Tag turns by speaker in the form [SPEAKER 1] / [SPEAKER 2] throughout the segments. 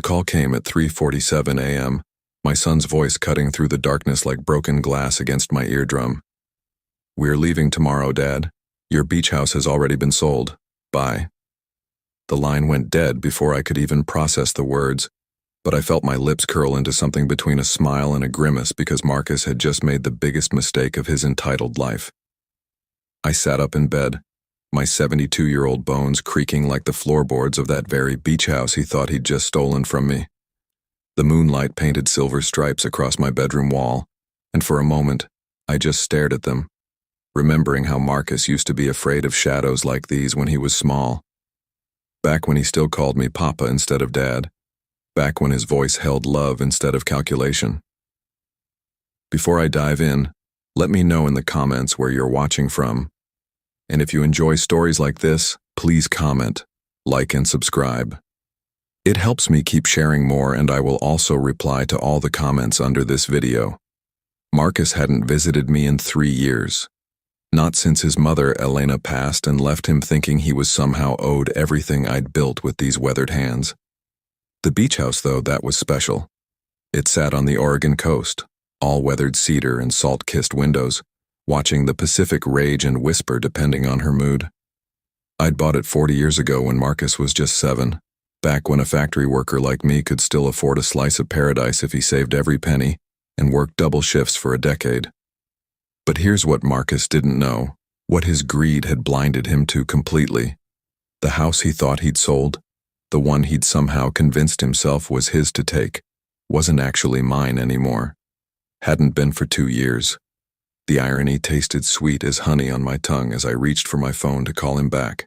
[SPEAKER 1] call came at 3:47 a.m., my son's voice cutting through the darkness like broken glass against my eardrum. "We're leaving tomorrow, Dad. Your beach house has already been sold. Bye." The line went dead before I could even process the words, but I felt my lips curl into something between a smile and a grimace because Marcus had just made the biggest mistake of his entitled life. I sat up in bed, my 72-year-old bones creaking like the floorboards of that very beach house he thought he'd just stolen from me. The moonlight painted silver stripes across my bedroom wall, and for a moment, I just stared at them, remembering how Marcus used to be afraid of shadows like these when he was small. Back when he still called me Papa instead of Dad. Back when his voice held love instead of calculation. Before I dive in, let me know in the comments where you're watching from. And if you enjoy stories like this, please comment, like, and subscribe. It helps me keep sharing more, and I will also reply to all the comments under this video. Marcus hadn't visited me in 3 years. Not since his mother, Elena, passed and left him thinking he was somehow owed everything I'd built with these weathered hands. The beach house, though, that was special. It sat on the Oregon coast, all weathered cedar and salt-kissed windows, watching the Pacific rage and whisper depending on her mood. I'd bought it 40 years ago when Marcus was just 7, back when a factory worker like me could still afford a slice of paradise if he saved every penny and worked double shifts for a decade. But here's what Marcus didn't know, what his greed had blinded him to completely. The house he thought he'd sold, the one he'd somehow convinced himself was his to take, wasn't actually mine anymore. Hadn't been for 2 years. The irony tasted sweet as honey on my tongue as I reached for my phone to call him back.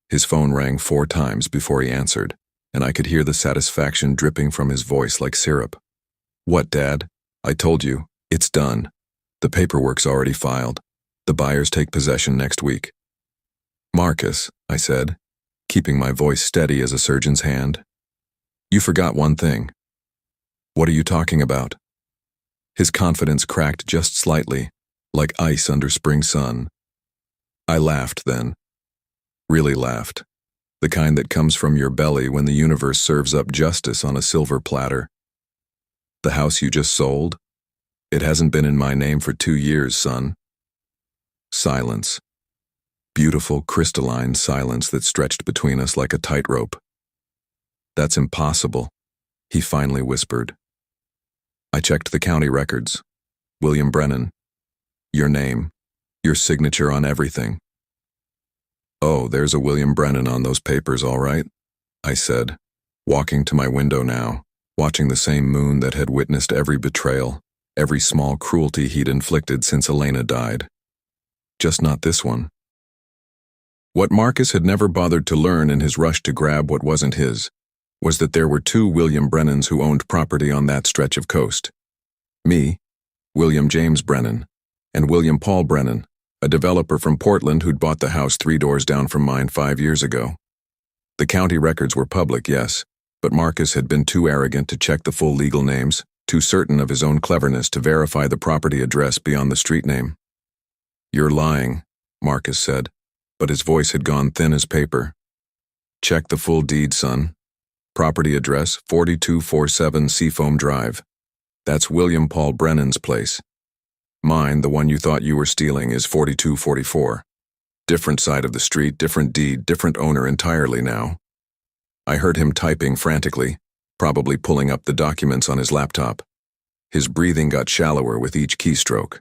[SPEAKER 1] His phone rang 4 times before he answered, and I could hear the satisfaction dripping from his voice like syrup. "What, Dad? I told you, it's done. The paperwork's already filed. The buyers take possession next week." "Marcus," I said, keeping my voice steady as a surgeon's hand, "you forgot one thing." "What are you talking about?" His confidence cracked just slightly, like ice under spring sun. I laughed then. Really laughed. The kind that comes from your belly when the universe serves up justice on a silver platter. "The house you just sold? It hasn't been in my name for 2 years, son." Silence. Beautiful, crystalline silence that stretched between us like a tightrope. "That's impossible," he finally whispered. I checked the county records. William Brennan. Your name. Your signature on everything. "Oh, there's a William Brennan on those papers, all right," I said, walking to my window now, watching the same moon that had witnessed every betrayal, every small cruelty he'd inflicted since Elena died. Just not this one. What Marcus had never bothered to learn in his rush to grab what wasn't his was that there were 2 William Brennans who owned property on that stretch of coast. Me, William James Brennan, and William Paul Brennan, a developer from Portland who'd bought the house 3 doors down from mine 5 years ago. The county records were public, yes, but Marcus had been too arrogant to check the full legal names, too certain of his own cleverness to verify the property address beyond the street name. "You're lying," Marcus said, but his voice had gone thin as paper. "Check the full deed, son. Property address 4247 Seafoam Drive. That's William Paul Brennan's place. Mine, the one you thought you were stealing, is 4244. Different side of the street, different deed, different owner entirely now." I heard him typing frantically, probably pulling up the documents on his laptop. His breathing got shallower with each keystroke.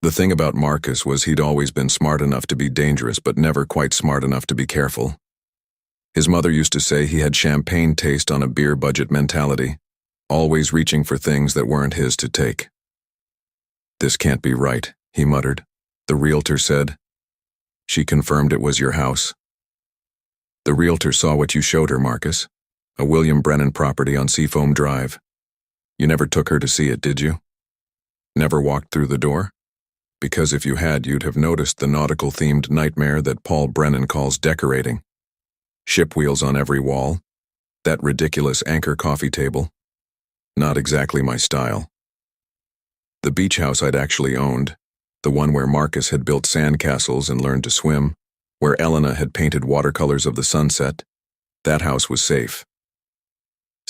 [SPEAKER 1] The thing about Marcus was he'd always been smart enough to be dangerous but never quite smart enough to be careful. His mother used to say he had champagne taste on a beer budget mentality, always reaching for things that weren't his to take. "This can't be right," he muttered. "The realtor said." "She confirmed it was your house." "The realtor saw what you showed her, Marcus. A William Brennan property on Seafoam Drive. You never took her to see it, did you? Never walked through the door? Because if you had, you'd have noticed the nautical-themed nightmare that Paul Brennan calls decorating. Ship wheels on every wall. That ridiculous anchor coffee table. Not exactly my style. The beach house I'd actually owned, the one where Marcus had built sandcastles and learned to swim, where Elena had painted watercolors of the sunset, that house was safe.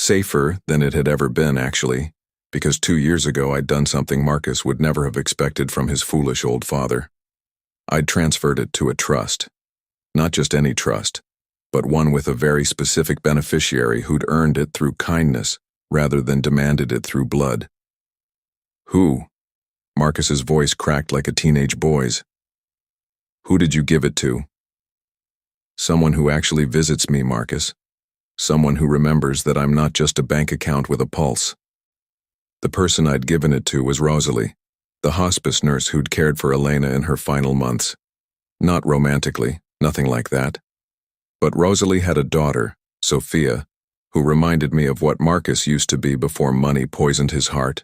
[SPEAKER 1] Safer than it had ever been, actually, because 2 years ago I'd done something Marcus would never have expected from his foolish old father. I'd transferred it to a trust. Not just any trust, but one with a very specific beneficiary who'd earned it through kindness rather than demanded it through blood. Who? Marcus's voice cracked like a teenage boy's. Who did you give it to? Someone who actually visits me, Marcus. Someone who remembers that I'm not just a bank account with a pulse. The person I'd given it to was Rosalie, the hospice nurse who'd cared for Elena in her final months. Not romantically, nothing like that. But Rosalie had a daughter, Sophia, who reminded me of what Marcus used to be before money poisoned his heart.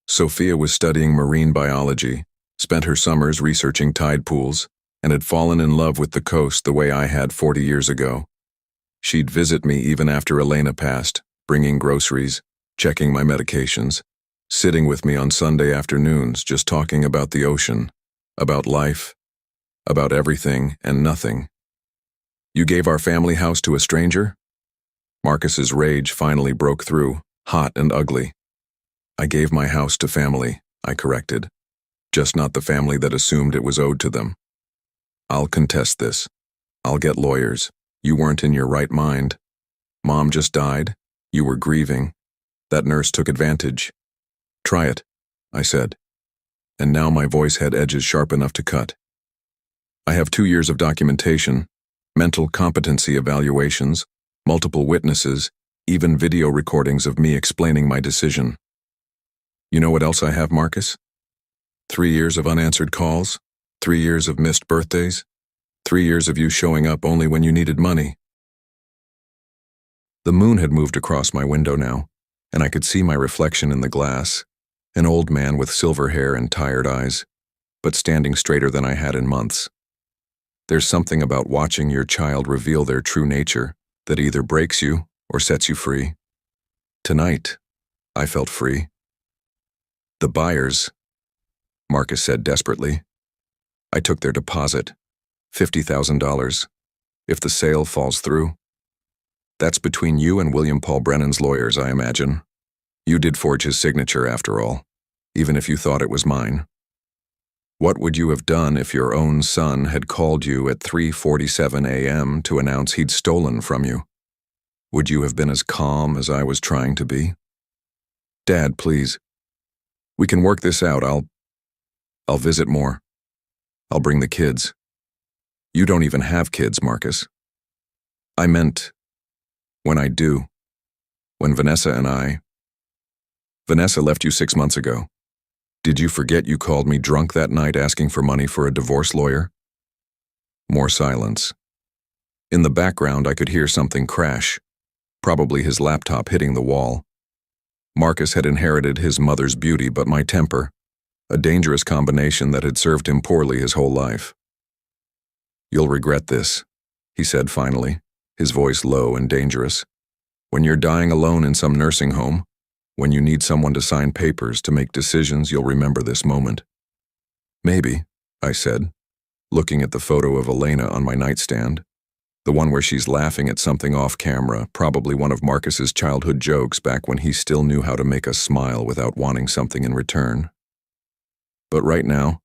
[SPEAKER 1] Sophia was studying marine biology, spent her summers researching tide pools, and had fallen in love with the coast the way I had 40 years ago. She'd visit me even after Elena passed, bringing groceries, checking my medications, sitting with me on Sunday afternoons just talking about the ocean, about life, about everything and nothing. You gave our family house to a stranger? Marcus's rage finally broke through, hot and ugly. I gave my house to family, I corrected. Just not the family that assumed it was owed to them. I'll contest this. I'll get lawyers. You weren't in your right mind. Mom just died. You were grieving. That nurse took advantage. Try it, I said. And now my voice had edges sharp enough to cut. I have 2 years of documentation, mental competency evaluations, multiple witnesses, even video recordings of me explaining my decision. You know what else I have, Marcus? 3 years of unanswered calls, 3 years of missed birthdays, 3 years of you showing up only when you needed money. The moon had moved across my window now, and I could see my reflection in the glass, an old man with silver hair and tired eyes, but standing straighter than I had in months. There's something about watching your child reveal their true nature that either breaks you or sets you free. Tonight, I felt free. The buyers, Marcus said desperately. I took their deposit, $50,000. If the sale falls through, that's between you and William Paul Brennan's lawyers, I imagine. You did forge his signature after all, even if you thought it was mine. What would you have done if your own son had called you at 3:47 a.m. to announce he'd stolen from you? Would you have been as calm as I was trying to be? Dad, please. We can work this out. I'll visit more. I'll bring the kids. You don't even have kids, Marcus. I meant, when I do. When Vanessa left you 6 months ago. Did you forget you called me drunk that night asking for money for a divorce lawyer? More silence. In the background, I could hear something crash, probably his laptop hitting the wall. Marcus had inherited his mother's beauty but my temper, a dangerous combination that had served him poorly his whole life. You'll regret this, he said finally, his voice low and dangerous. When you're dying alone in some nursing home, when you need someone to sign papers to make decisions, you'll remember this moment. Maybe, I said, looking at the photo of Elena on my nightstand, the one where she's laughing at something off camera, probably one of Marcus's childhood jokes back when he still knew how to make us smile without wanting something in return. But right now,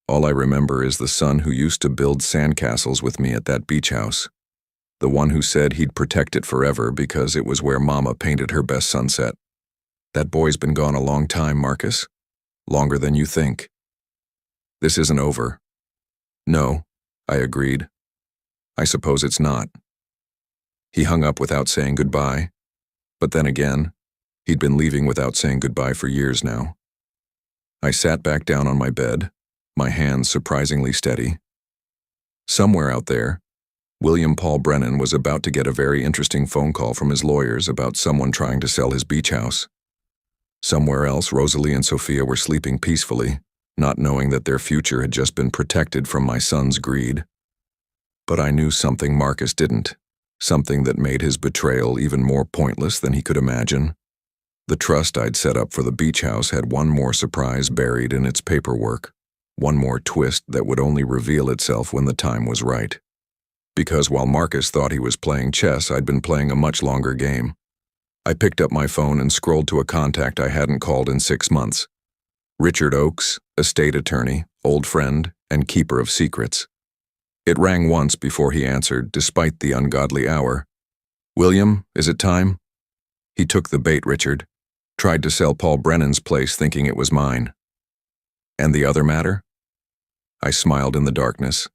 [SPEAKER 1] all I remember is the son who used to build sandcastles with me at that beach house, the one who said he'd protect it forever because it was where Mama painted her best sunset. That boy's been gone a long time, Marcus. Longer than you think. This isn't over. No, I agreed. I suppose it's not. He hung up without saying goodbye. But then again, he'd been leaving without saying goodbye for years now. I sat back down on my bed, my hands surprisingly steady. Somewhere out there, William Paul Brennan was about to get a very interesting phone call from his lawyers about someone trying to sell his beach house. Somewhere else, Rosalie and Sophia were sleeping peacefully, not knowing that their future had just been protected from my son's greed. But I knew something Marcus didn't, something that made his betrayal even more pointless than he could imagine. The trust I'd set up for the beach house had one more surprise buried in its paperwork, one more twist that would only reveal itself when the time was right. Because while Marcus thought he was playing chess, I'd been playing a much longer game. I picked up my phone and scrolled to a contact I hadn't called in 6 months. Richard Oakes, estate attorney, old friend, and keeper of secrets. It rang once before he answered, despite the ungodly hour. "William, is it time?" He took the bait, Richard. Tried to sell Paul Brennan's place thinking it was mine. "And the other matter?" I smiled in the darkness.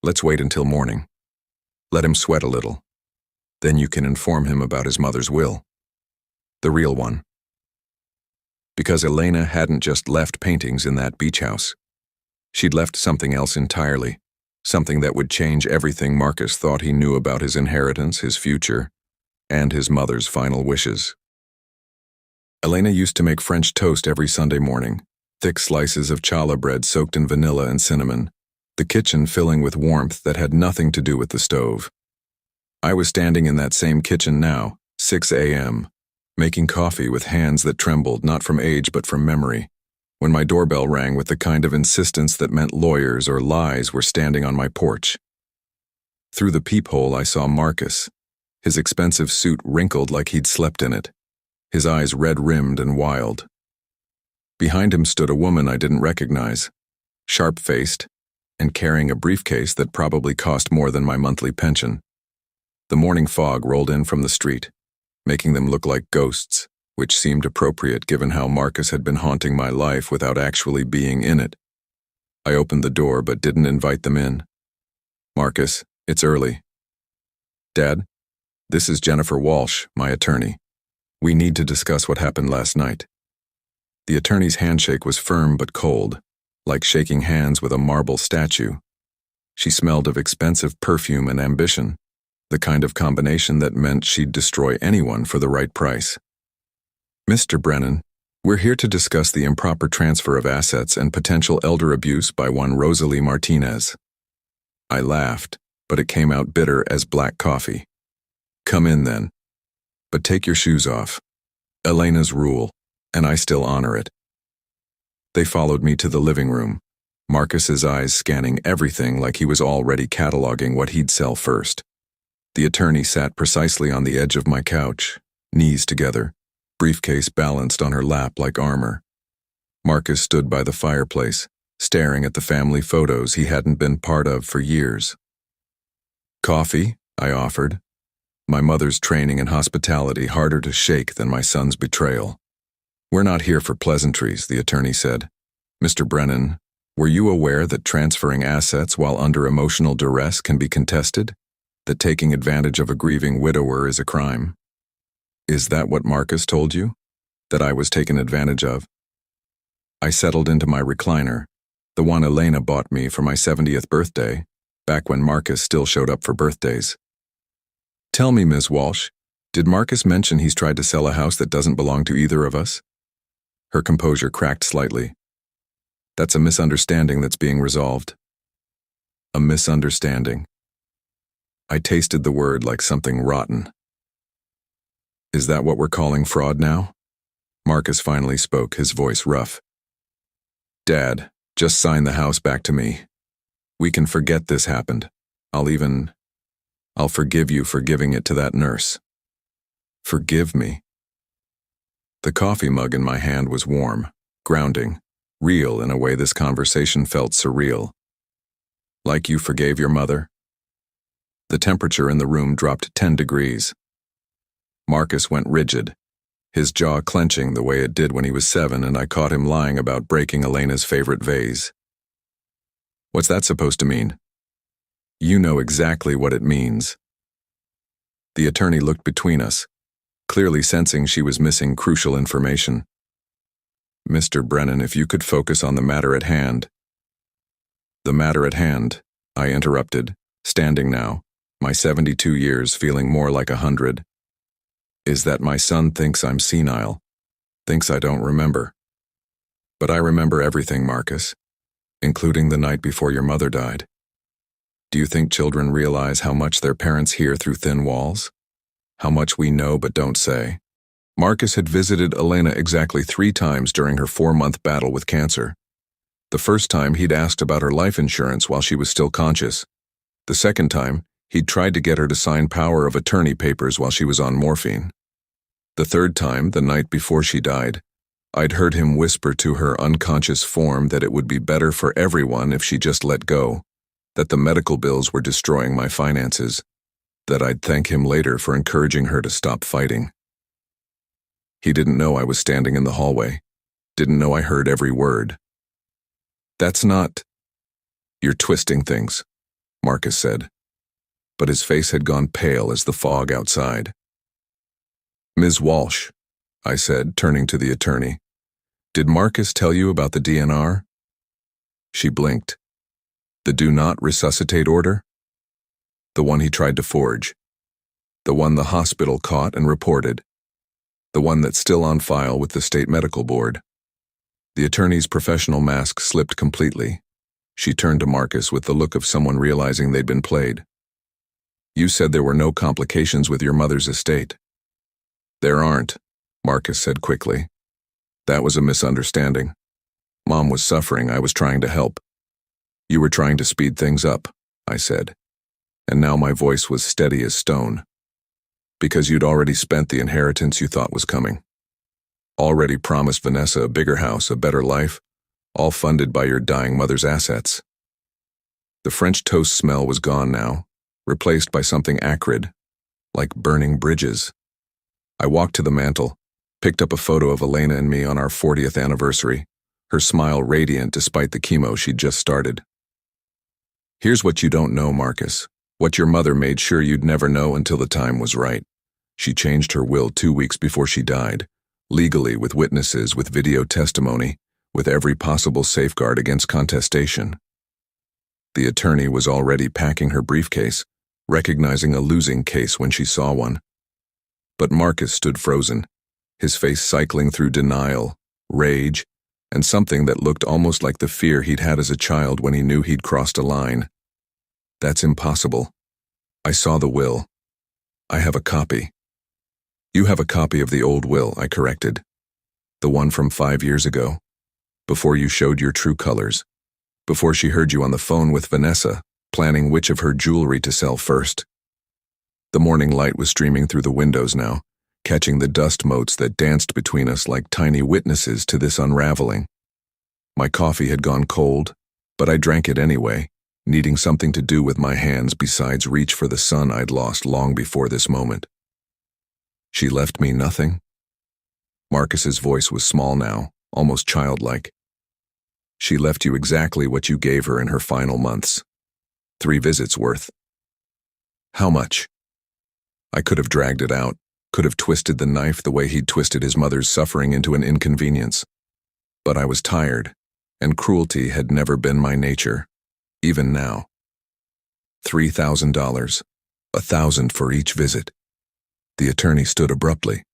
[SPEAKER 1] "Let's wait until morning. Let him sweat a little. Then you can inform him about his mother's will. The real one." Because Elena hadn't just left paintings in that beach house. She'd left something else entirely, something that would change everything Marcus thought he knew about his inheritance, his future, and his mother's final wishes. Elena used to make French toast every Sunday morning, thick slices of challah bread soaked in vanilla and cinnamon, the kitchen filling with warmth that had nothing to do with the stove. I was standing in that same kitchen now, 6 a.m., making coffee with hands that trembled not from age but from memory, when my doorbell rang with the kind of insistence that meant lawyers or lies were standing on my porch. Through the peephole I saw Marcus, his expensive suit wrinkled like he'd slept in it, his eyes red-rimmed and wild. Behind him stood a woman I didn't recognize, sharp-faced, and carrying a briefcase that probably cost more than my monthly pension. The morning fog rolled in from the street, making them look like ghosts, which seemed appropriate given how Marcus had been haunting my life without actually being in it. I opened the door but didn't invite them in. "Marcus, it's early." "Dad, this is Jennifer Walsh, my attorney. We need to discuss what happened last night." The attorney's handshake was firm but cold, like shaking hands with a marble statue. She smelled of expensive perfume and ambition, the kind of combination that meant she'd destroy anyone for the right price. "Mr. Brennan, we're here to discuss the improper transfer of assets and potential elder abuse by one Rosalie Martinez." I laughed, but it came out bitter as black coffee. "Come in then. But take your shoes off. Elena's rule, and I still honor it." They followed me to the living room, Marcus's eyes scanning everything like he was already cataloging what he'd sell first. The attorney sat precisely on the edge of my couch, knees together, briefcase balanced on her lap like armor. Marcus stood by the fireplace, staring at the family photos he hadn't been part of for years. "Coffee?" I offered, my mother's training in hospitality harder to shake than my son's betrayal. "We're not here for pleasantries," the attorney said. "Mr. Brennan, were you aware that transferring assets while under emotional duress can be contested? That taking advantage of a grieving widower is a crime?" "Is that what Marcus told you? That I was taken advantage of?" I settled into my recliner, the one Elena bought me for my 70th birthday, back when Marcus still showed up for birthdays. "Tell me, Ms. Walsh, did Marcus mention he's tried to sell a house that doesn't belong to either of us?" Her composure cracked slightly. "That's a misunderstanding that's being resolved." A misunderstanding. I tasted the word like something rotten. "Is that what we're calling fraud now?" Marcus finally spoke, his voice rough. "Dad, just sign the house back to me. We can forget this happened. I'll forgive you for giving it to that nurse." "Forgive me?" The coffee mug in my hand was warm, grounding, real in a way this conversation felt surreal. "Like you forgave your mother?" The temperature in the room dropped 10 degrees. Marcus went rigid, his jaw clenching the way it did when he was 7, and I caught him lying about breaking Elena's favorite vase. "What's that supposed to mean?" "You know exactly what it means." The attorney looked between us, clearly sensing she was missing crucial information. "Mr. Brennan, if you could focus on the matter at hand." "The matter at hand," I interrupted, standing now, my 72 years feeling more like 100. "Is that my son thinks I'm senile, thinks I don't remember. But I remember everything, Marcus, including the night before your mother died. Do you think children realize how much their parents hear through thin walls? How much we know but don't say?" Marcus had visited Elena exactly 3 times during her 4-month battle with cancer. The first time he'd asked about her life insurance while she was still conscious. The second time, he'd tried to get her to sign power of attorney papers while she was on morphine. The third time, the night before she died, I'd heard him whisper to her unconscious form that it would be better for everyone if she just let go, that the medical bills were destroying my finances, that I'd thank him later for encouraging her to stop fighting. He didn't know I was standing in the hallway, didn't know I heard every word. "That's not—" "You're twisting things," Marcus said, but his face had gone pale as the fog outside. "Ms. Walsh," I said, turning to the attorney, "did Marcus tell you about the DNR?" She blinked. "The do not resuscitate order?" "The one he tried to forge. The one the hospital caught and reported. The one that's still on file with the state medical board." The attorney's professional mask slipped completely. She turned to Marcus with the look of someone realizing they'd been played. "You said there were no complications with your mother's estate." "There aren't," Marcus said quickly. "That was a misunderstanding. Mom was suffering, I was trying to help. You were trying to speed things up," I said, and now my voice was steady as stone. "Because you'd already spent the inheritance you thought was coming. Already promised Vanessa a bigger house, a better life, all funded by your dying mother's assets." The French toast smell was gone now, replaced by something acrid, like burning bridges. I walked to the mantel, picked up a photo of Elena and me on our 40th anniversary, her smile radiant despite the chemo she'd just started. "Here's what you don't know, Marcus, what your mother made sure you'd never know until the time was right. She changed her will 2 weeks before she died, legally, with witnesses, with video testimony, with every possible safeguard against contestation." The attorney was already packing her briefcase, recognizing a losing case when she saw one. But Marcus stood frozen, his face cycling through denial, rage, and something that looked almost like the fear he'd had as a child when he knew he'd crossed a line. "That's impossible. I saw the will. I have a copy." "You have a copy of the old will," I corrected. "The one from 5 years ago, before you showed your true colors, before she heard you on the phone with Vanessa, planning which of her jewelry to sell first." The morning light was streaming through the windows now, catching the dust motes that danced between us like tiny witnesses to this unraveling. My coffee had gone cold, but I drank it anyway, needing something to do with my hands besides reach for the son I'd lost long before this moment. "She left me nothing?" Marcus's voice was small now, almost childlike. "She left you exactly what you gave her in her final months. 3 visits worth." "How much?" I could have dragged it out, could have twisted the knife the way he'd twisted his mother's suffering into an inconvenience. But I was tired, and cruelty had never been my nature, even now. $3,000, $1,000 for each visit. The attorney stood abruptly.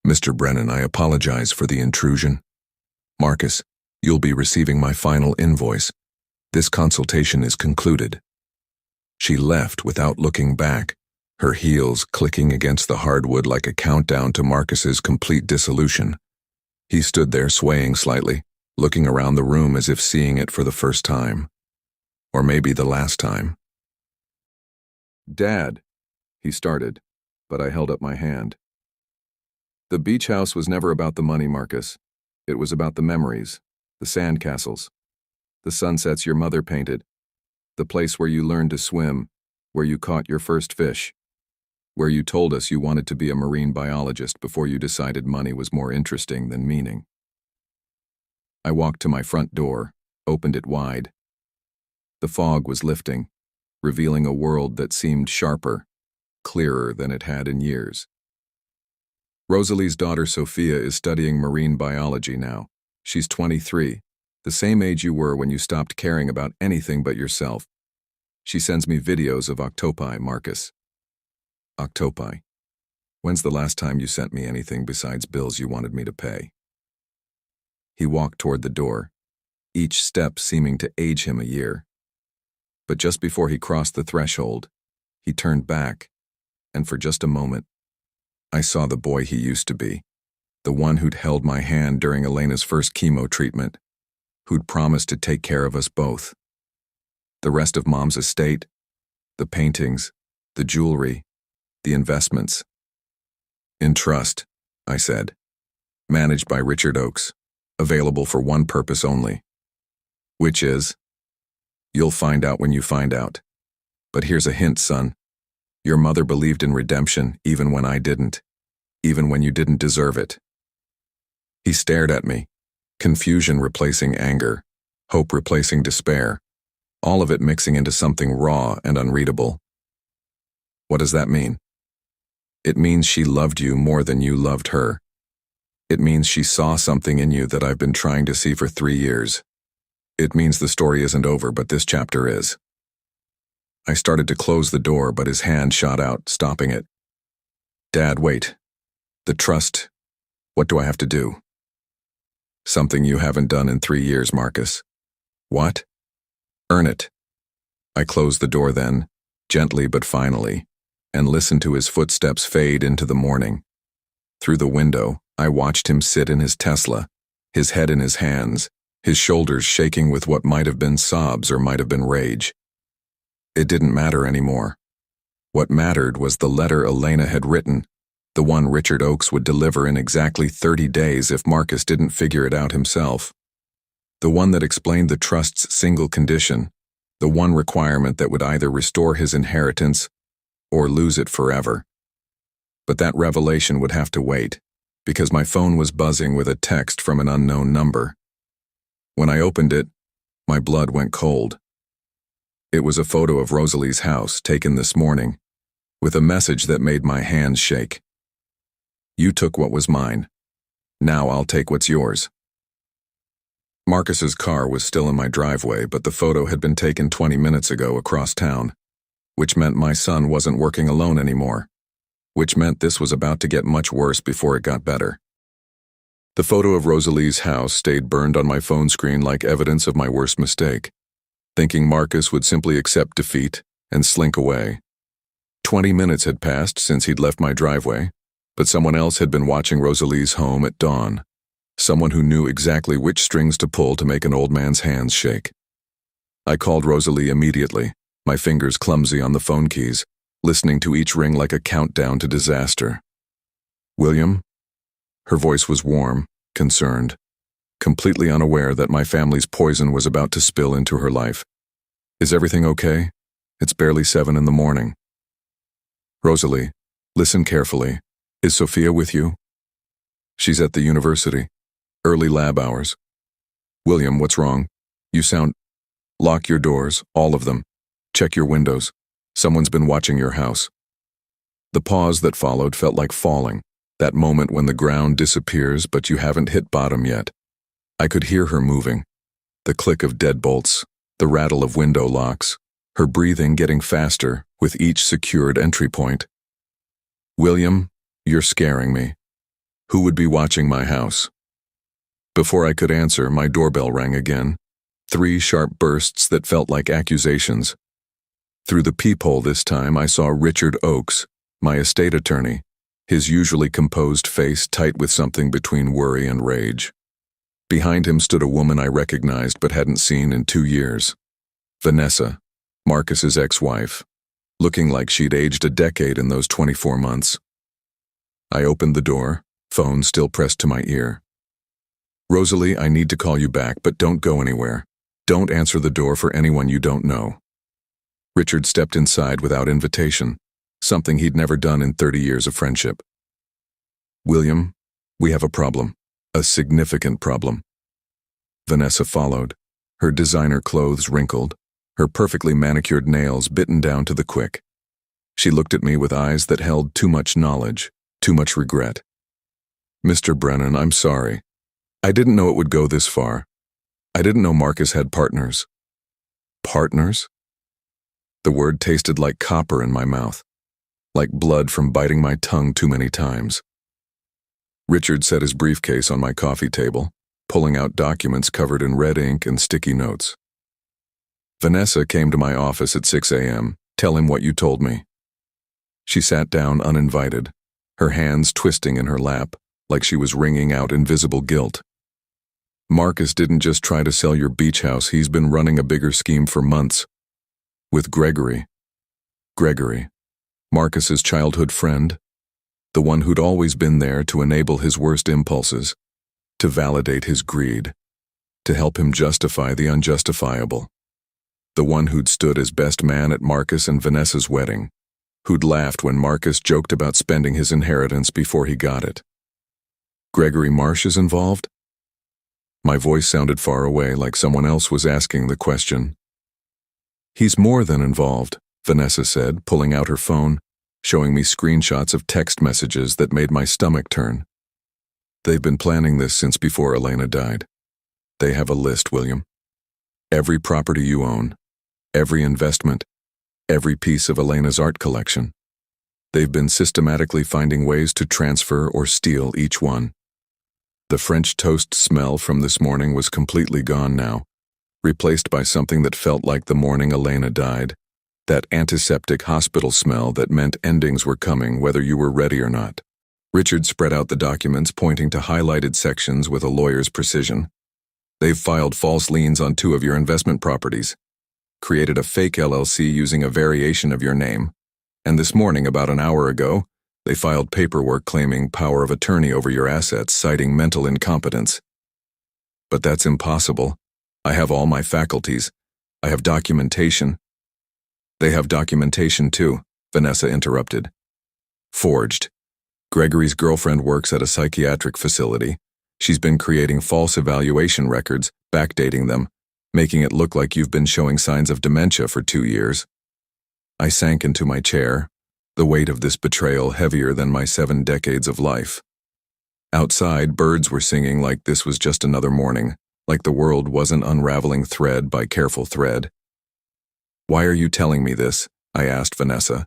[SPEAKER 1] "Mr. Brennan, I apologize for the intrusion. Marcus, you'll be receiving my final invoice. This consultation is concluded." She left without looking back, her heels clicking against the hardwood like a countdown to Marcus's complete dissolution. He stood there swaying slightly, looking around the room as if seeing it for the first time. Or maybe the last time. "Dad," he started, but I held up my hand. "The beach house was never about the money, Marcus. It was about the memories, the sand castles, the sunsets your mother painted, the place where you learned to swim, where you caught your first fish, where you told us you wanted to be a marine biologist before you decided money was more interesting than meaning." I walked to my front door, opened it wide. The fog was lifting, revealing a world that seemed sharper, clearer than it had in years. "Rosalie's daughter Sophia is studying marine biology now. She's 23, the same age you were when you stopped caring about anything but yourself. She sends me videos of octopi, Marcus." "Octopi? When's the last time you sent me anything besides bills you wanted me to pay?" He walked toward the door, each step seeming to age him a year. But just before he crossed the threshold, he turned back, and for just a moment, I saw the boy he used to be, the one who'd held my hand during Elena's first chemo treatment, who'd promised to take care of us both. The rest of Mom's estate, the paintings, the jewelry, the investments. In trust, I said. Managed by Richard Oakes. Available for one purpose only. Which is? You'll find out when you find out. But here's a hint, son. Your mother believed in redemption even when I didn't. Even when you didn't deserve it. He stared at me. Confusion replacing anger. Hope replacing despair. All of it mixing into something raw and unreadable. What does that mean? It means she loved you more than you loved her. It means she saw something in you that I've been trying to see for 3 years. It means the story isn't over, but this chapter is. I started to close the door, but his hand shot out, stopping it. Dad, wait. The trust. What do I have to do? Something you haven't done in 3 years, Marcus. What? Earn it. I closed the door then, gently but finally, and listened to his footsteps fade into the morning. Through the window, I watched him sit in his Tesla, his head in his hands, his shoulders shaking with what might have been sobs or might have been rage. It didn't matter anymore. What mattered was the letter Elena had written, the one Richard Oakes would deliver in exactly 30 days if Marcus didn't figure it out himself. The one that explained the trust's single condition, the one requirement that would either restore his inheritance or lose it forever. But that revelation would have to wait, because my phone was buzzing with a text from an unknown number. When I opened it, my blood went cold. It was a photo of Rosalie's house taken this morning, with a message that made my hands shake. You took what was mine. Now I'll take what's yours. Marcus's car was still in my driveway, but the photo had been taken 20 minutes ago across town, which meant my son wasn't working alone anymore, which meant this was about to get much worse before it got better. The photo of Rosalie's house stayed burned on my phone screen like evidence of my worst mistake, thinking Marcus would simply accept defeat and slink away. 20 minutes had passed since he'd left my driveway, but someone else had been watching Rosalie's home at dawn. Someone who knew exactly which strings to pull to make an old man's hands shake. I called Rosalie immediately, my fingers clumsy on the phone keys, listening to each ring like a countdown to disaster. William? Her voice was warm, concerned, completely unaware that my family's poison was about to spill into her life. Is everything okay? It's barely 7 in the morning. Rosalie, listen carefully. Is Sophia with you? She's at the university. Early lab hours. William, what's wrong? You sound... Lock your doors, all of them. Check your windows. Someone's been watching your house. The pause that followed felt like falling, that moment when the ground disappears but you haven't hit bottom yet. I could hear her moving. The click of deadbolts, the rattle of window locks, her breathing getting faster with each secured entry point. William, you're scaring me. Who would be watching my house? Before I could answer, my doorbell rang again. 3 sharp bursts that felt like accusations. Through the peephole this time, I saw Richard Oakes, my estate attorney, his usually composed face tight with something between worry and rage. Behind him stood a woman I recognized but hadn't seen in 2 years. Vanessa, Marcus's ex-wife, looking like she'd aged a decade in those 24 months. I opened the door, phone still pressed to my ear. Rosalie, I need to call you back, but don't go anywhere. Don't answer the door for anyone you don't know. Richard stepped inside without invitation, something he'd never done in 30 years of friendship. William, we have a problem. A significant problem. Vanessa followed, her designer clothes wrinkled, her perfectly manicured nails bitten down to the quick. She looked at me with eyes that held too much knowledge, too much regret. Mr. Brennan, I'm sorry. I didn't know it would go this far. I didn't know Marcus had partners. Partners? The word tasted like copper in my mouth, like blood from biting my tongue too many times. Richard set his briefcase on my coffee table, pulling out documents covered in red ink and sticky notes. Vanessa came to my office at 6 a.m. Tell him what you told me. She sat down uninvited, her hands twisting in her lap, like she was wringing out invisible guilt. Marcus didn't just try to sell your beach house, he's been running a bigger scheme for months. With Gregory. Gregory, Marcus's childhood friend. the one who'd always been there to enable his worst impulses, to validate his greed, to help him justify the unjustifiable. The one who'd stood as best man at Marcus and Vanessa's wedding, who'd laughed when Marcus joked about spending his inheritance before he got it. Gregory Marsh is involved? My voice sounded far away, like someone else was asking the question. He's more than involved, Vanessa said, pulling out her phone, showing me screenshots of text messages that made my stomach turn. They've been planning this since before Elena died. They have a list, William. Every property you own, every investment, every piece of Elena's art collection. They've been systematically finding ways to transfer or steal each one. The French toast smell from this morning was completely gone now, replaced by something that felt like the morning Elena died, that antiseptic hospital smell that meant endings were coming whether you were ready or not. Richard spread out the documents, pointing to highlighted sections with a lawyer's precision. They've filed false liens on 2 of your investment properties, created a fake LLC using a variation of your name, and this morning, about an hour ago, they filed paperwork claiming power of attorney over your assets, citing mental incompetence. But that's impossible. I have all my faculties. I have documentation. They have documentation too, Vanessa interrupted. Forged. Gregory's girlfriend works at a psychiatric facility. She's been creating false evaluation records, backdating them, making it look like you've been showing signs of dementia for 2 years. I sank into my chair, the weight of this betrayal heavier than my 7 decades of life. Outside, birds were singing like this was just another morning, like the world wasn't unraveling thread by careful thread. Why are you telling me this? I asked Vanessa.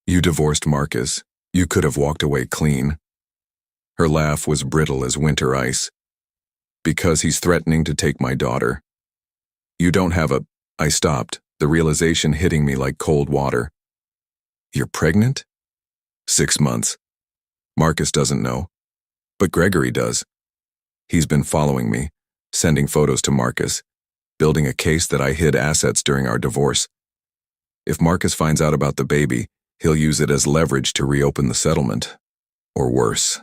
[SPEAKER 1] You divorced Marcus. You could have walked away clean. Her laugh was brittle as winter ice. Because he's threatening to take my daughter. You don't have a... I stopped, the realization hitting me like cold water. You're pregnant? 6 months. Marcus doesn't know. But Gregory does. He's been following me, sending photos to Marcus, building a case that I hid assets during our divorce. If Marcus finds out about the baby, he'll use it as leverage to reopen the settlement. Or worse.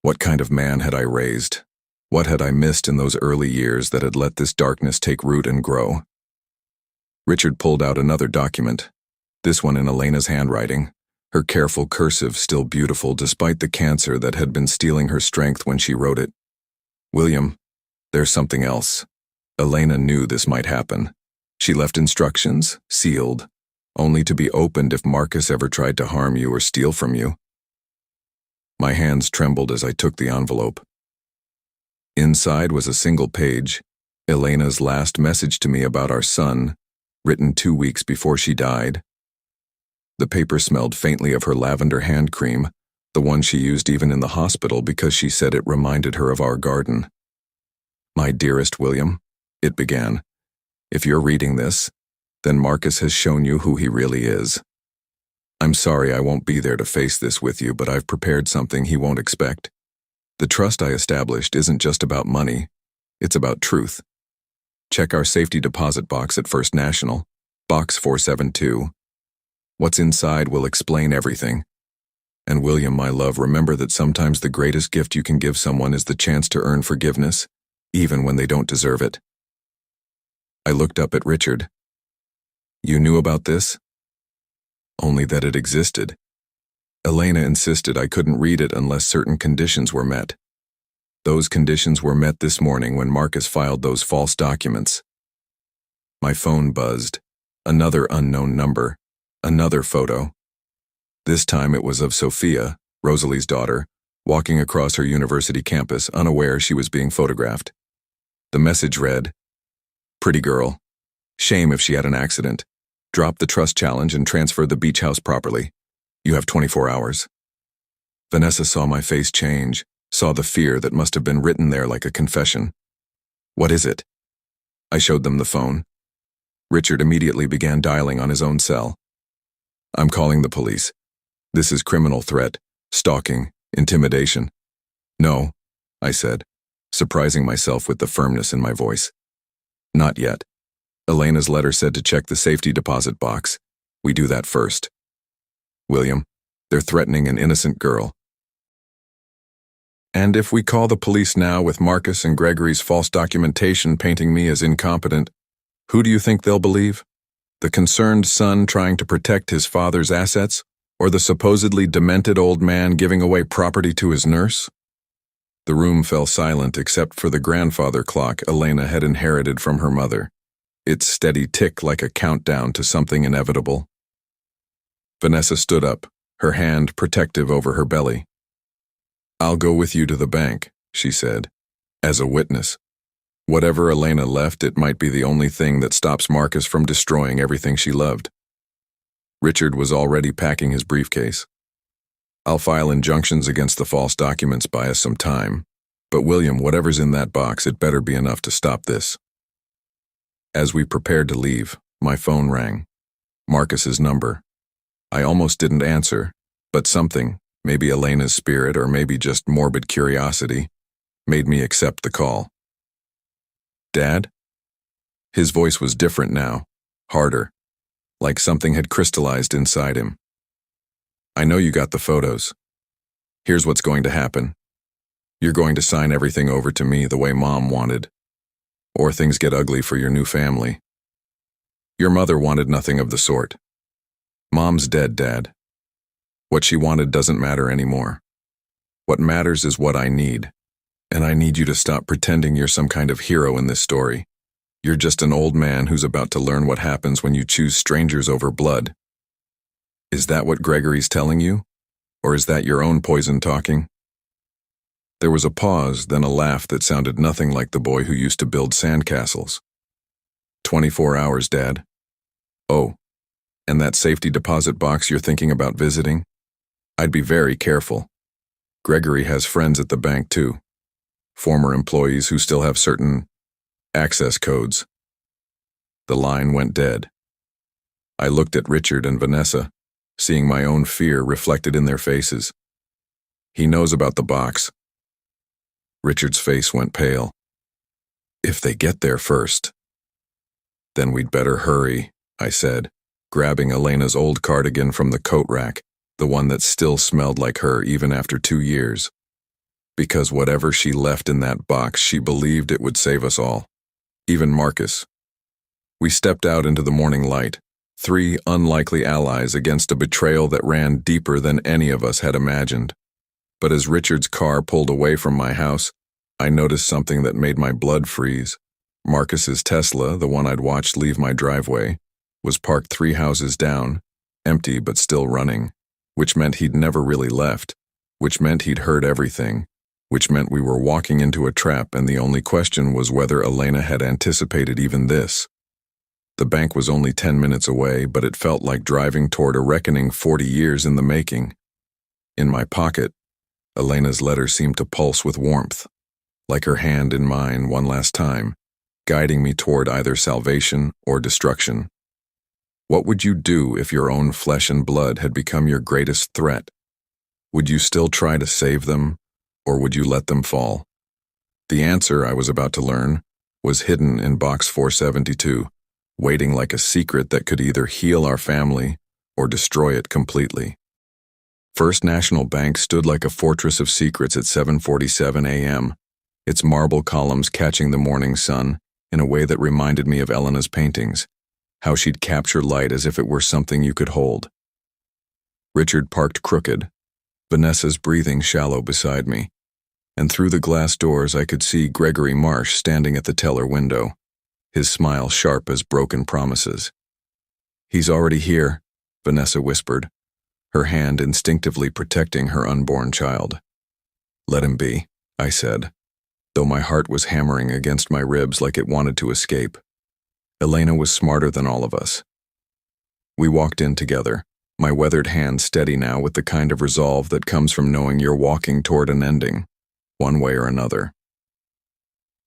[SPEAKER 1] What kind of man had I raised? What had I missed in those early years that had let this darkness take root and grow? Richard pulled out another document, this one in Elena's handwriting, her careful cursive still beautiful despite the cancer that had been stealing her strength when she wrote it. William, there's something else. Elena knew this might happen. She left instructions, sealed, only to be opened if Marcus ever tried to harm you or steal from you. My hands trembled as I took the envelope. Inside was a single page, Elena's last message to me about our son, written 2 weeks before she died. The paper smelled faintly of her lavender hand cream, the one she used even in the hospital because she said it reminded her of our garden. My dearest William, it began, if you're reading this, then Marcus has shown you who he really is. I'm sorry I won't be there to face this with you, but I've prepared something he won't expect. The trust I established isn't just about money, it's about truth. Check our safety deposit box at First National, Box 472. What's inside will explain everything. And William, my love, remember that sometimes the greatest gift you can give someone is the chance to earn forgiveness, even when they don't deserve it. I looked up at Richard. You knew about this? Only that it existed. Elena insisted I couldn't read it unless certain conditions were met. Those conditions were met this morning when Marcus filed those false documents. My phone buzzed. Another unknown number. Another photo. This time it was of Sophia, Rosalie's daughter, walking across her university campus, unaware she was being photographed. The message read, Pretty girl. Shame if she had an accident. Drop the trust challenge and transfer the beach house properly. You have 24 hours. Vanessa saw my face change, saw the fear that must have been written there like a confession. What is it? I showed them the phone. Richard immediately began dialing on his own cell. I'm calling the police. This is criminal threat, stalking, intimidation. No, I said, surprising myself with the firmness in my voice. Not yet. Elena's letter said to check the safety deposit box. We do that first. William, They're threatening an innocent girl. And if we call the police now with Marcus and Gregory's false documentation painting me as incompetent, who do you think they'll believe? The concerned son trying to protect his father's assets, or the supposedly demented old man giving away property to his nurse? The room fell silent except for the grandfather clock Elena had inherited from her mother, its steady tick like a countdown to something inevitable. Vanessa stood up, her hand protective over her belly. "I'll go with you to the bank," she said, "as a witness. Whatever Elena left, it might be the only thing that stops Marcus from destroying everything she loved." Richard was already packing his briefcase. "I'll file injunctions against the false documents, buy us some time. But William, whatever's in that box, it better be enough to stop this." As we prepared to leave, my phone rang. Marcus's number. I almost didn't answer, but something, maybe Elena's spirit or maybe just morbid curiosity, made me accept the call. "Dad?" His voice was different now, harder, like something had crystallized inside him. "I know you got the photos. Here's what's going to happen. You're going to sign everything over to me the way Mom wanted, or things get ugly for your new family. Your mother wanted nothing of the sort. Mom's dead, Dad. What she wanted doesn't matter anymore. What matters is what I need, and I need you to stop pretending you're some kind of hero in this story. You're just an old man who's about to learn what happens when you choose strangers over blood." Is that what Gregory's telling you? Or is that your own poison talking? There was a pause, then a laugh that sounded nothing like the boy who used to build sandcastles. 24 hours, Dad. Oh, and that safety deposit box you're thinking about visiting? I'd be very careful. Gregory has friends at the bank too. Former employees who still have certain access codes. The line went dead. I looked at Richard and Vanessa, seeing my own fear reflected in their faces. He knows about the box. Richard's face went pale. "If they get there first." "Then we'd better hurry," I said, grabbing Elena's old cardigan from the coat rack, the one that still smelled like her even after 2 years. Because whatever she left in that box, she believed it would save us all, even Marcus. We stepped out into the morning light, 3 unlikely allies against a betrayal that ran deeper than any of us had imagined. But as Richard's car pulled away from my house, I noticed something that made my blood freeze. Marcus's Tesla, the one I'd watched leave my driveway, was parked 3 houses down, empty but still running, which meant he'd never really left, which meant he'd heard everything, which meant we were walking into a trap, and the only question was whether Elena had anticipated even this. The bank was only 10 minutes away, but it felt like driving toward a reckoning 40 years in the making. In my pocket, Elena's letter seemed to pulse with warmth, like her hand in mine one last time, guiding me toward either salvation or destruction. What would you do if your own flesh and blood had become your greatest threat? Would you still try to save them, or would you let them fall? The answer, I was about to learn, was hidden in box 472, waiting like a secret that could either heal our family or destroy it completely. First National Bank stood like a fortress of secrets at 7:47 a.m., its marble columns catching the morning sun in a way that reminded me of Elena's paintings, how she'd capture light as if it were something you could hold. Richard parked crooked, Vanessa's breathing shallow beside me, and through the glass doors I could see Gregory Marsh standing at the teller window, his smile sharp as broken promises. "He's already here," Vanessa whispered, her hand instinctively protecting her unborn child. "Let him be," I said, though my heart was hammering against my ribs like it wanted to escape. Elena was smarter than all of us. We walked in together, my weathered hand steady now with the kind of resolve that comes from knowing you're walking toward an ending, one way or another.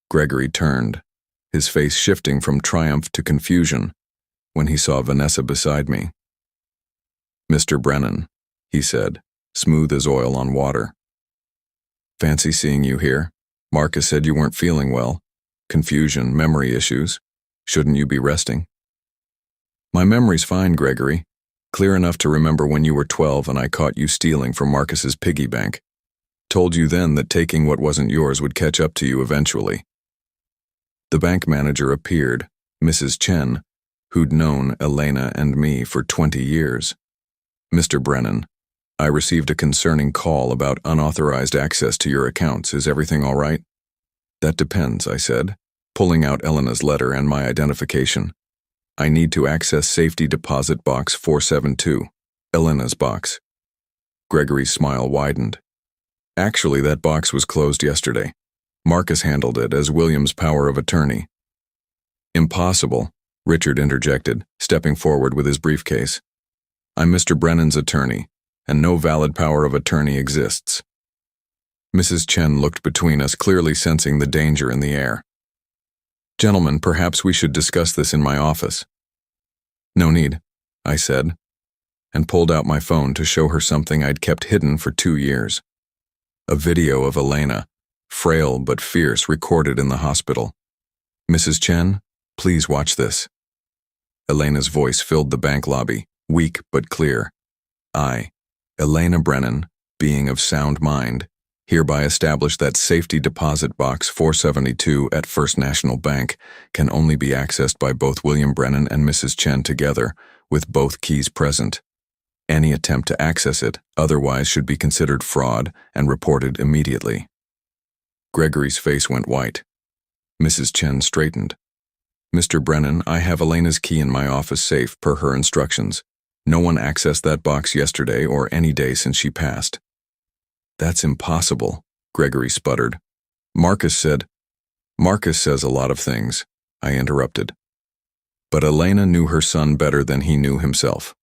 [SPEAKER 1] Gregory turned, his face shifting from triumph to confusion, when he saw Vanessa beside me. "Mr. Brennan," he said, smooth as oil on water. "Fancy seeing you here. Marcus said you weren't feeling well. Confusion, memory issues. Shouldn't you be resting?" "My memory's fine, Gregory. Clear enough to remember when you were 12 and I caught you stealing from Marcus's piggy bank. Told you then that taking what wasn't yours would catch up to you eventually. The bank manager appeared, Mrs. Chen, who'd known Elena and me for 20 years. Mr. Brennan, I received a concerning call about unauthorized access to your accounts. Is everything all right? That depends, I said, pulling out Elena's letter and my identification. I need to access safety deposit box 472, Elena's box. Gregory's smile widened. Actually, that box was closed yesterday. Marcus handled it as William's power of attorney. Impossible, Richard interjected, stepping forward with his briefcase. I'm Mr. Brennan's attorney, and no valid power of attorney exists. Mrs. Chen looked between us, clearly sensing the danger in the air. Gentlemen, perhaps we should discuss this in my office. No need, I said, and pulled out my phone to show her something I'd kept hidden for 2 years. A video of Elena, frail but fierce, recorded in the hospital. Mrs. Chen, please watch this. Elena's voice filled the bank lobby, weak but clear. I, Elena Brennan, being of sound mind, hereby establish that safety deposit box 472 at First National Bank can only be accessed by both William Brennan and Mrs. Chen together, with both keys present. Any attempt to access it otherwise should be considered fraud and reported immediately. Gregory's face went white. Mrs. Chen straightened. Mr. Brennan, I have Elena's key in my office safe per her instructions. No one accessed that box yesterday or any day since she passed. That's impossible, Gregory sputtered. Marcus says a lot of things, I interrupted. But Elena knew her son better than he knew himself.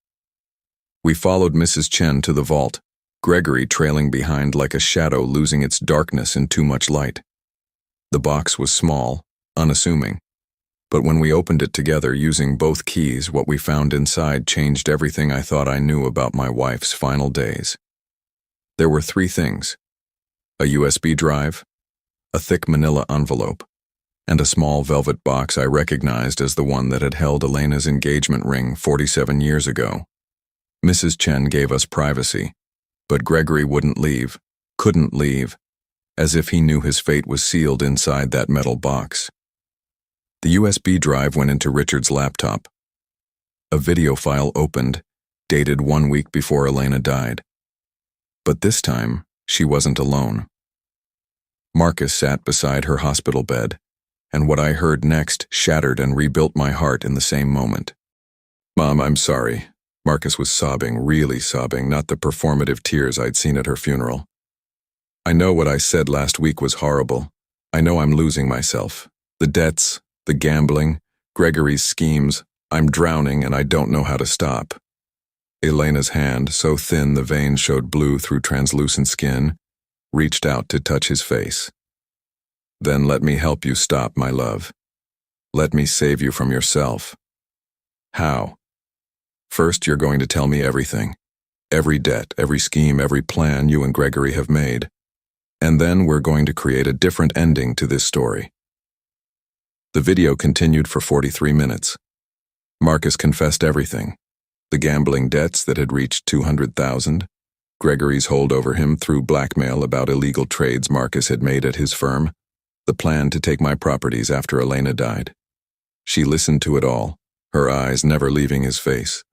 [SPEAKER 1] We followed Mrs. Chen to the vault, Gregory trailing behind like a shadow losing its darkness in too much light. The box was small, unassuming, but when we opened it together using both keys, what we found inside changed everything I thought I knew about my wife's final days. There were 3 things: a USB drive, a thick manila envelope, and a small velvet box I recognized as the one that had held Elena's engagement ring 47 years ago. Mrs. Chen gave us privacy, but Gregory couldn't leave, as if he knew his fate was sealed inside that metal box. The USB drive went into Richard's laptop. A video file opened, dated 1 week before Elena died. But this time, she wasn't alone. Marcus sat beside her hospital bed, and what I heard next shattered and rebuilt my heart in the same moment. Mom, I'm sorry. Marcus was sobbing, really sobbing, not the performative tears I'd seen at her funeral. I know what I said last week was horrible. I know I'm losing myself. The debts, the gambling, Gregory's schemes, I'm drowning and I don't know how to stop. Elena's hand, so thin the veins showed blue through translucent skin, reached out to touch his face. Then let me help you stop, my love. Let me save you from yourself. How? First, you're going to tell me everything. Every debt, every scheme, every plan you and Gregory have made. And then we're going to create a different ending to this story. The video continued for 43 minutes. Marcus confessed everything. The gambling debts that had reached $200,000, Gregory's hold over him through blackmail about illegal trades Marcus had made at his firm, the plan to take my properties after Elena died. She listened to it all, her eyes never leaving his face,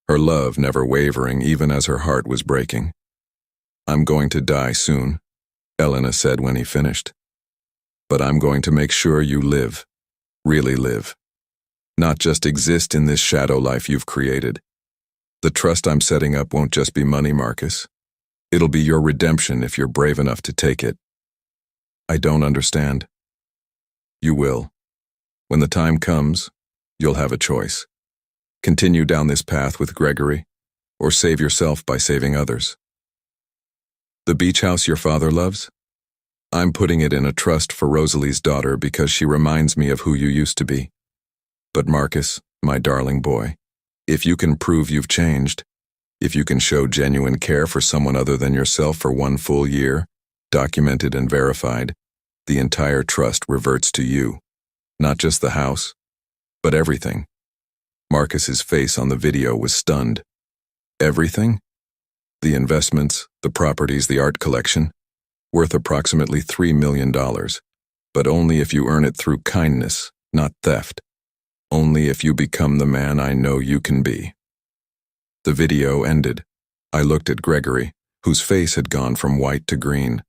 [SPEAKER 1] her love never wavering even as her heart was breaking. I'm going to die soon, Elena said when he finished. But I'm going to make sure you live, really live. Not just exist in this shadow life you've created. The trust I'm setting up won't just be money, Marcus. It'll be your redemption if you're brave enough to take it. I don't understand. You will. When the time comes, you'll have a choice. Continue down this path with Gregory, or save yourself by saving others. The beach house your father loves? I'm putting it in a trust for Rosalie's daughter because she reminds me of who you used to be. But Marcus, my darling boy, if you can prove you've changed, if you can show genuine care for someone other than yourself for 1 full year, documented and verified, the entire trust reverts to you. Not just the house, but everything. Marcus's face on the video was stunned, Everything? The investments, the properties, the art collection, worth approximately $3 million, but only if you earn it through kindness, not theft. Only if you become the man I know you can be. The video ended. I looked at Gregory, whose face had gone from white to green.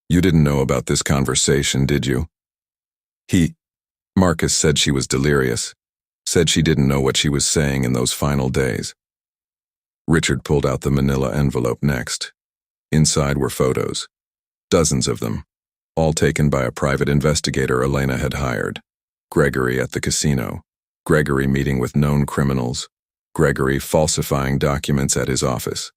[SPEAKER 1] You didn't know about this conversation, did you? Marcus said she was delirious, said she didn't know what she was saying in those final days. Richard pulled out the manila envelope next. Inside were photos, dozens of them, all taken by a private investigator Elena had hired. Gregory at the casino, Gregory meeting with known criminals, Gregory falsifying documents at his office.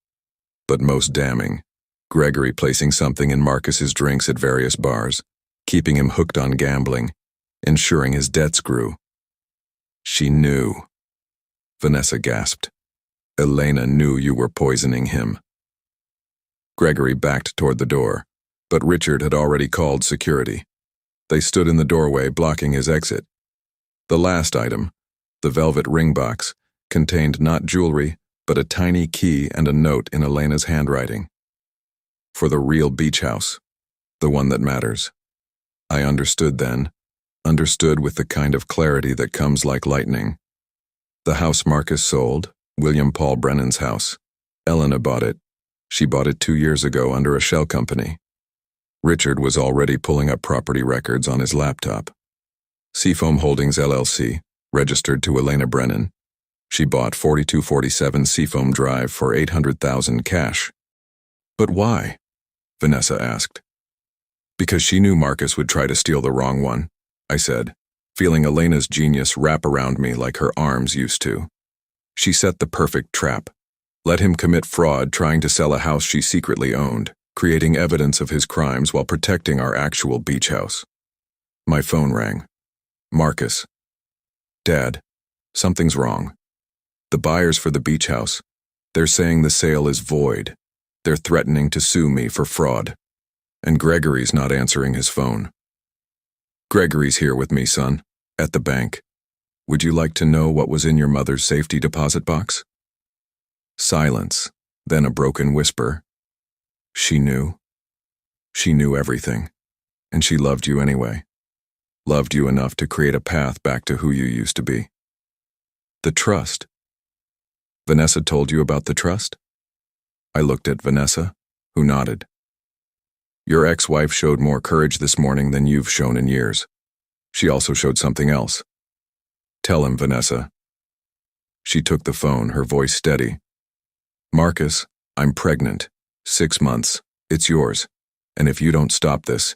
[SPEAKER 1] But most damning, Gregory placing something in Marcus's drinks at various bars, keeping him hooked on gambling, ensuring his debts grew. She knew. Vanessa gasped. Elena knew you were poisoning him. Gregory backed toward the door, but Richard had already called security. They stood in the doorway blocking his exit. The last item, the velvet ring box, contained not jewelry, but a tiny key and a note in Elena's handwriting. For the real beach house, the one that matters. I understood then, understood with the kind of clarity that comes like lightning. The house Marcus sold, William Paul Brennan's house. Elena bought it. She bought it 2 years ago under a shell company. Richard was already pulling up property records on his laptop. Seafoam Holdings LLC, registered to Elena Brennan. She bought 4247 Seafoam Drive for $800,000 cash. But why? Vanessa asked. Because she knew Marcus would try to steal the wrong one, I said, feeling Elena's genius wrap around me like her arms used to. She set the perfect trap. Let him commit fraud trying to sell a house she secretly owned, creating evidence of his crimes while protecting our actual beach house. My phone rang. Marcus. Dad, something's wrong. The buyers for the beach house, they're saying the sale is void. They're threatening to sue me for fraud. And Gregory's not answering his phone. Gregory's here with me, son, at the bank. Would you like to know what was in your mother's safety deposit box? Silence, then a broken whisper. She knew. She knew everything. And she loved you anyway. Loved you enough to create a path back to who you used to be. The trust. Vanessa told you about the trust? I looked at Vanessa, who nodded. Your ex-wife showed more courage this morning than you've shown in years. She also showed something else. Tell him, Vanessa. She took the phone, her voice steady. Marcus, I'm pregnant. 6 months. It's yours. And if you don't stop this,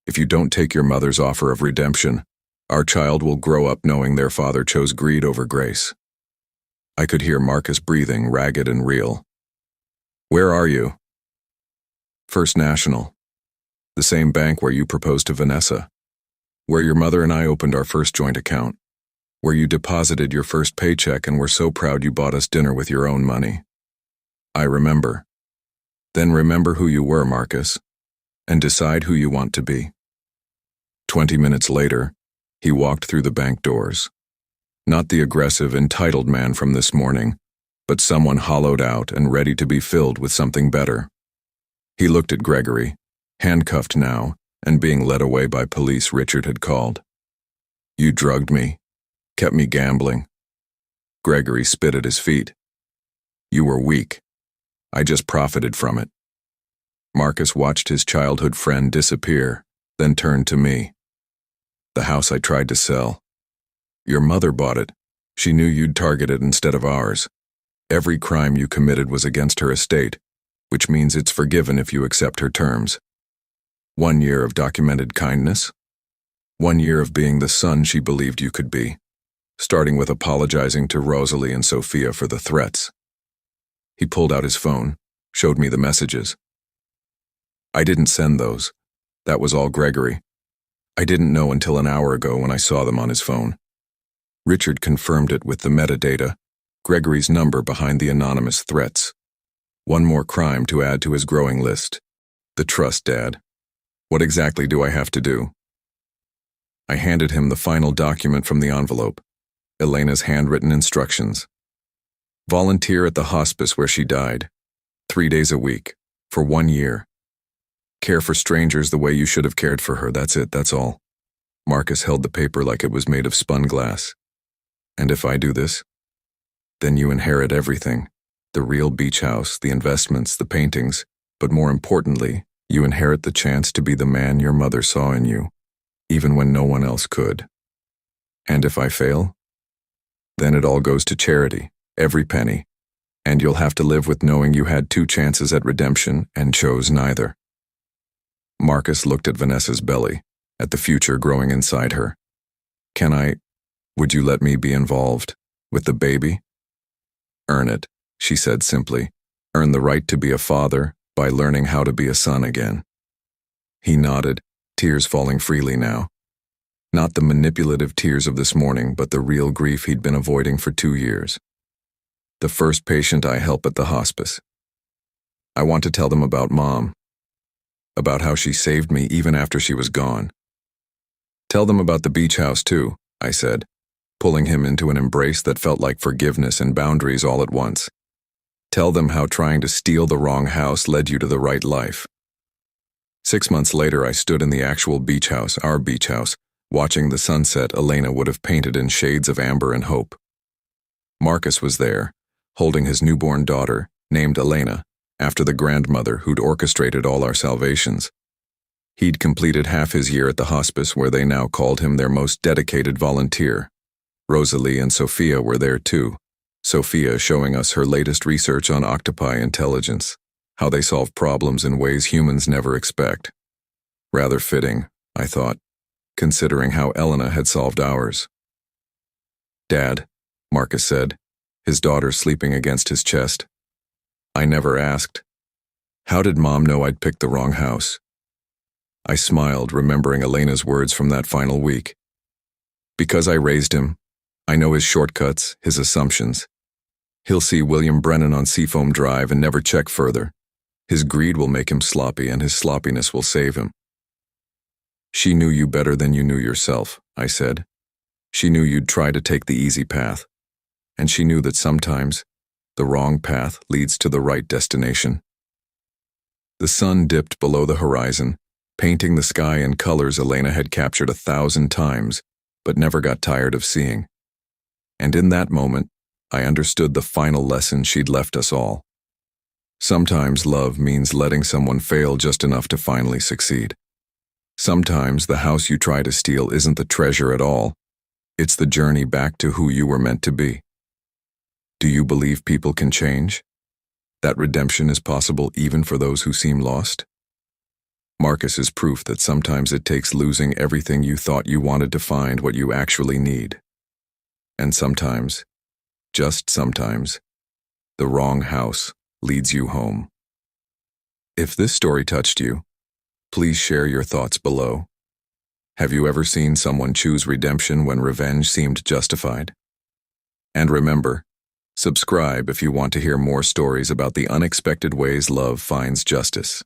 [SPEAKER 1] if you don't take your mother's offer of redemption, our child will grow up knowing their father chose greed over grace. I could hear Marcus breathing, ragged and real. Where are you? First National. The same bank where you proposed to Vanessa. Where your mother and I opened our first joint account. Where you deposited your first paycheck and were so proud you bought us dinner with your own money. I remember. Then remember who you were, Marcus, and decide who you want to be. 20 minutes later, he walked through the bank doors. Not the aggressive, entitled man from this morning, but someone hollowed out and ready to be filled with something better. He looked at Gregory, handcuffed now, and being led away by police Richard had called. You drugged me, kept me gambling. Gregory spit at his feet. You were weak. I just profited from it. Marcus watched his childhood friend disappear, then turned to me. The house I tried to sell. Your mother bought it. She knew you'd target it instead of ours. Every crime you committed was against her estate, which means it's forgiven if you accept her terms. 1 year of documented kindness. 1 year of being the son she believed you could be, starting with apologizing to Rosalie and Sophia for the threats. He pulled out his phone, showed me the messages. I didn't send those. That was all Gregory. I didn't know until an hour ago when I saw them on his phone. Richard confirmed it with the metadata, Gregory's number behind the anonymous threats. One more crime to add to his growing list. The trust, Dad. What exactly do I have to do? I handed him the final document from the envelope, Elena's handwritten instructions. Volunteer at the hospice where she died. 3 days a week. For 1 year. Care for strangers the way you should have cared for her, that's it, that's all. Marcus held the paper like it was made of spun glass. And if I do this? Then you inherit everything. The real beach house, the investments, the paintings, but more importantly, you inherit the chance to be the man your mother saw in you, even when no one else could. And if I fail? Then it all goes to charity, every penny, and you'll have to live with knowing you had 2 chances at redemption and chose neither. Marcus looked at Vanessa's belly, at the future growing inside her. Would you let me be involved with the baby? Earn it, she said simply. Earn the right to be a father by learning how to be a son again. He nodded, tears falling freely now. Not the manipulative tears of this morning, but the real grief he'd been avoiding for 2 years. The first patient I help at the hospice. I want to tell them about Mom. About how she saved me even after she was gone. Tell them about the beach house too, I said, pulling him into an embrace that felt like forgiveness and boundaries all at once. Tell them how trying to steal the wrong house led you to the right life. 6 months later, I stood in the actual beach house, our beach house, watching the sunset Elena would have painted in shades of amber and hope. Marcus was there, holding his newborn daughter, named Elena, after the grandmother who'd orchestrated all our salvations. He'd completed half his year at the hospice where they now called him their most dedicated volunteer. Rosalie and Sophia were there too. Sophia showing us her latest research on octopi intelligence, how they solve problems in ways humans never expect. Rather fitting, I thought, considering how Elena had solved ours. Dad, Marcus said, his daughter sleeping against his chest. I never asked. How did Mom know I'd picked the wrong house? I smiled, remembering Elena's words from that final week. Because I raised him, I know his shortcuts, his assumptions. He'll see William Brennan on Seafoam Drive and never check further. His greed will make him sloppy, and his sloppiness will save him. She knew you better than you knew yourself, I said. She knew you'd try to take the easy path. And she knew that sometimes the wrong path leads to the right destination. The sun dipped below the horizon, painting the sky in colors Elena had captured 1,000 times, but never got tired of seeing. And in that moment, I understood the final lesson she'd left us all. Sometimes love means letting someone fail just enough to finally succeed. Sometimes the house you try to steal isn't the treasure at all. It's the journey back to who you were meant to be. Do you believe people can change? That redemption is possible even for those who seem lost? Marcus is proof that sometimes it takes losing everything you thought you wanted to find what you actually need. And sometimes, just sometimes, the wrong house leads you home. If this story touched you, please share your thoughts below. Have you ever seen someone choose redemption when revenge seemed justified? And remember, subscribe if you want to hear more stories about the unexpected ways love finds justice.